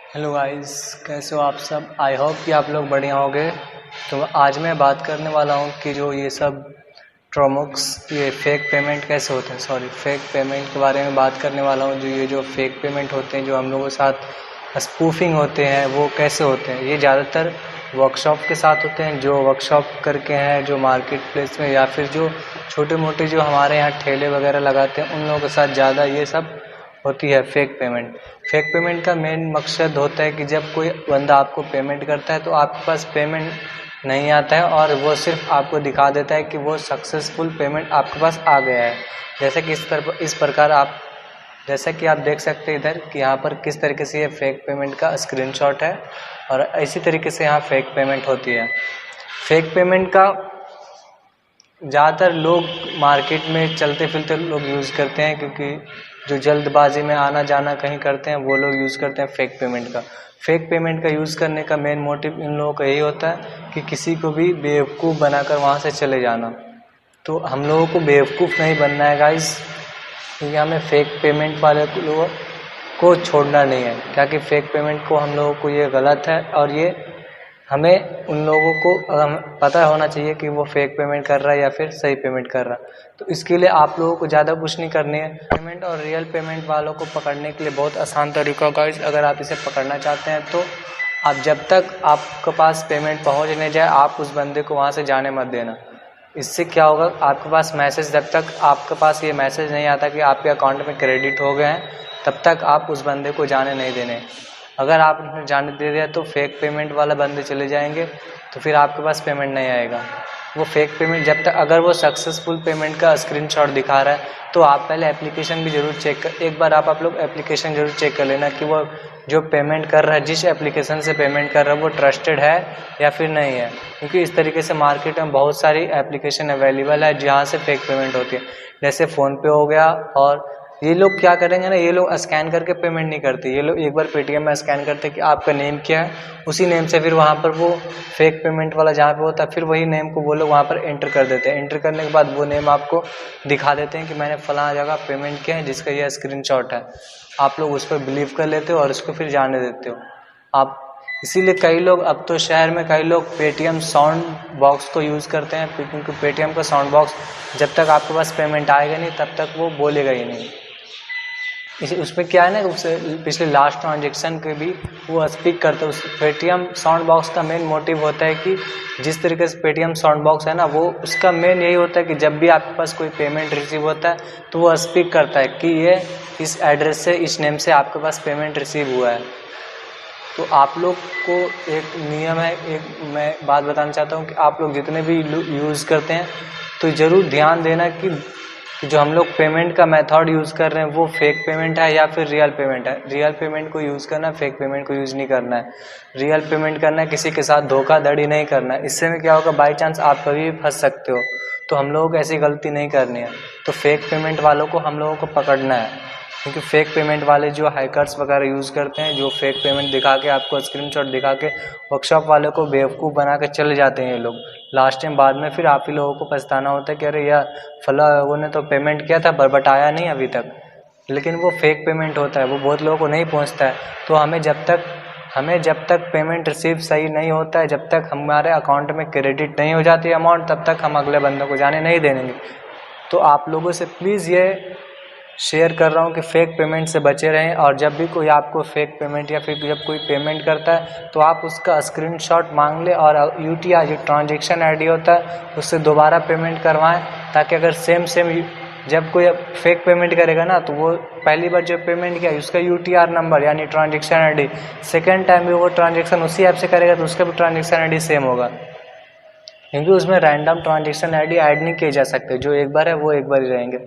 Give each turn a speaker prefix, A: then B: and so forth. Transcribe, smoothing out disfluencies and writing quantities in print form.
A: Hello guys, कैसे हो आप सब। आई होप कि आप लोग बढ़िया होंगे। तो आज मैं बात करने वाला हूँ कि जो ये सब ट्रोमुक्स ये फेक पेमेंट कैसे होते हैं, फेक पेमेंट के बारे में बात करने वाला हूँ। जो फेक पेमेंट होते हैं, जो हम लोगों के साथ स्पूफिंग होते हैं, वो कैसे होते हैं। ये ज़्यादातर वर्कशॉप के साथ होते हैं, जो वर्कशॉप करके हैं, जो मार्केट प्लेस में, या फिर जो छोटे मोटे जो हमारे यहाँ ठेले वगैरह लगाते हैं, उन लोगों के साथ ज़्यादा ये सब होती है फेक पेमेंट। फेक पेमेंट का मेन मकसद होता है कि जब कोई बंदा आपको पेमेंट करता है तो आपके पास पेमेंट नहीं आता है और वो सिर्फ आपको दिखा देता है कि वो सक्सेसफुल पेमेंट आपके पास आ गया है। जैसे कि इस प्रकार आप जैसा कि आप देख सकते हैं इधर कि यहाँ पर किस तरीके से ये फेक पेमेंट का स्क्रीनशॉट है और इसी तरीके से यहाँ फेक पेमेंट होती है। फेक पेमेंट का ज़्यादातर लोग मार्केट में चलते फिरते लोग यूज़ करते हैं, क्योंकि जो जल्दबाजी में आना जाना कहीं करते हैं वो लोग यूज़ करते हैं फेक पेमेंट का। फेक पेमेंट का यूज़ करने का मेन मोटिव इन लोगों का यही होता है कि किसी को भी बेवकूफ़ बनाकर वहाँ से चले जाना। तो हम लोगों को बेवकूफ़ नहीं बनना है गाइस, क्योंकि हमें फेक पेमेंट वाले लोगों को छोड़ना नहीं है। क्या कि फेक पेमेंट को हम लोगों को ये गलत है और ये हमें उन लोगों को पता होना चाहिए कि वो फेक पेमेंट कर रहा है या फिर सही पेमेंट कर रहा है। तो इसके लिए आप लोगों को ज़्यादा कुछ नहीं करनी है। पेमेंट और रियल पेमेंट वालों को पकड़ने के लिए बहुत आसान तरीका गाइस, अगर आप इसे पकड़ना चाहते हैं तो आप जब तक आपके पास पेमेंट पहुंच नहीं जाए, आप उस बंदे को वहां से जाने मत देना। इससे क्या होगा, आपके पास मैसेज, जब तक आपके पास ये मैसेज नहीं आता कि आपके अकाउंट में क्रेडिट हो गए हैं, तब तक आप उस बंदे को जाने नहीं देने। अगर आपने जाने दे दिया तो फेक पेमेंट वाला बंदे चले जाएंगे, तो फिर आपके पास पेमेंट नहीं आएगा। वो फेक पेमेंट जब तक, अगर वो सक्सेसफुल पेमेंट का स्क्रीनशॉट दिखा रहा है तो आप पहले एप्लीकेशन भी ज़रूर चेक कर, एक बार आप लोग एप्लीकेशन ज़रूर चेक कर लेना कि वो जो पेमेंट कर रहा है, जिस एप्लीकेशन से पेमेंट कर रहा है, वो ट्रस्टेड है या फिर नहीं है। क्योंकि इस तरीके से मार्केट में बहुत सारी एप्लीकेशन अवेलेबल है जहाँ से फेक पेमेंट होती है। जैसे फ़ोनपे हो गया, और ये लोग क्या करेंगे ना, ये लोग स्कैन करके पेमेंट नहीं करते। ये लोग एक बार पेटीएम में स्कैन करते कि आपका नेम क्या है, उसी नेम से फिर वहाँ पर वो फेक पेमेंट वाला जहाँ पे होता है, फिर वही नेम को वो लोग वहाँ पर एंटर कर देते हैं। एंटर करने के बाद वो नेम आपको दिखा देते हैं कि मैंने फलां जगह पेमेंट किया है, जिसका यह स्क्रीनशॉट है। आप लोग उस पर बिलीव कर लेते हो और उसको फिर जाने देते हो आप। इसीलिए कई लोग, अब तो शहर में कई लोग पेटीएम साउंड बॉक्स को यूज़ करते हैं, क्योंकि पेटीएम का साउंड बॉक्स जब तक आपके पास पेमेंट आएगा नहीं तब तक वो बोलेगा ही नहीं। उसमें क्या है ना, उससे पिछले लास्ट ट्रांजेक्शन के भी वो स्पीक करते हैं। उस पेटीएम साउंड बॉक्स का मेन मोटिव होता है कि जिस तरीके से पेटीएम साउंड बॉक्स है ना, वो उसका मेन यही होता है कि जब भी आपके पास कोई पेमेंट रिसीव होता है तो वो स्पीक करता है कि ये इस एड्रेस से, इस नेम से आपके पास पेमेंट रिसीव हुआ है। तो आप लोग को एक नियम है, एक मैं बात बताना चाहता हूँ कि आप लोग जितने भी यूज़ करते हैं तो ज़रूर ध्यान देना कि जो हम लोग पेमेंट का मेथड यूज़ कर रहे हैं वो फेक पेमेंट है या फिर रियल पेमेंट है। रियल पेमेंट को यूज़ करना है, फेक पेमेंट को यूज़ नहीं करना है। रियल पेमेंट करना है, किसी के साथ धोखाधड़ी नहीं करना है। इससे में क्या होगा, बाई चांस आप कभी भी फंस सकते हो। तो हम लोगों को ऐसी गलती नहीं करनी है। तो फेक पेमेंट वालों को हम लोगों को पकड़ना है, क्योंकि फेक पेमेंट वाले जो हैकर्स वगैरह यूज़ करते हैं, जो फेक पेमेंट दिखा के आपको स्क्रीनशॉट दिखा के वर्कशॉप वाले को बेवकूफ़ बना के चले जाते हैं ये लोग। लास्ट टाइम बाद में फिर आप ही लोगों को पछताना होता है कि अरे यार फला लोगों ने तो पेमेंट किया था बट आया नहीं अभी तक। लेकिन वो फेक पेमेंट होता है, वो बहुत लोगों को नहीं पहुंचता है। तो हमें जब तक पेमेंट रिसीव सही नहीं होता है, जब तक हमारे अकाउंट में क्रेडिट नहीं हो जाती है अमाउंट, तब तक हम अगले बंदों को जाने नहीं देंगे। तो आप लोगों से प्लीज़ ये शेयर कर रहा हूँ कि फ़ेक पेमेंट से बचे रहें। और जब भी कोई आपको फ़ेक पेमेंट या फिर जब कोई पेमेंट करता है तो आप उसका स्क्रीनशॉट मांग लें और यूटीआर जो ट्रांजैक्शन आईडी होता है उससे दोबारा पेमेंट करवाएं, ताकि अगर सेम जब कोई फेक पेमेंट करेगा ना तो वो पहली बार जो पेमेंट किया उसका यूटीआर नंबर यानी ट्रांजैक्शन आईडी, सेकेंड टाइम भी वो ट्रांजैक्शन उसी ऐप से करेगा तो उसका भी ट्रांजैक्शन आईडी सेम होगा। क्योंकि उसमें रैंडम ट्रांजैक्शन आईडी ऐड नहीं किए जा सकते, जो एक बार है वो एक बार ही रहेंगे।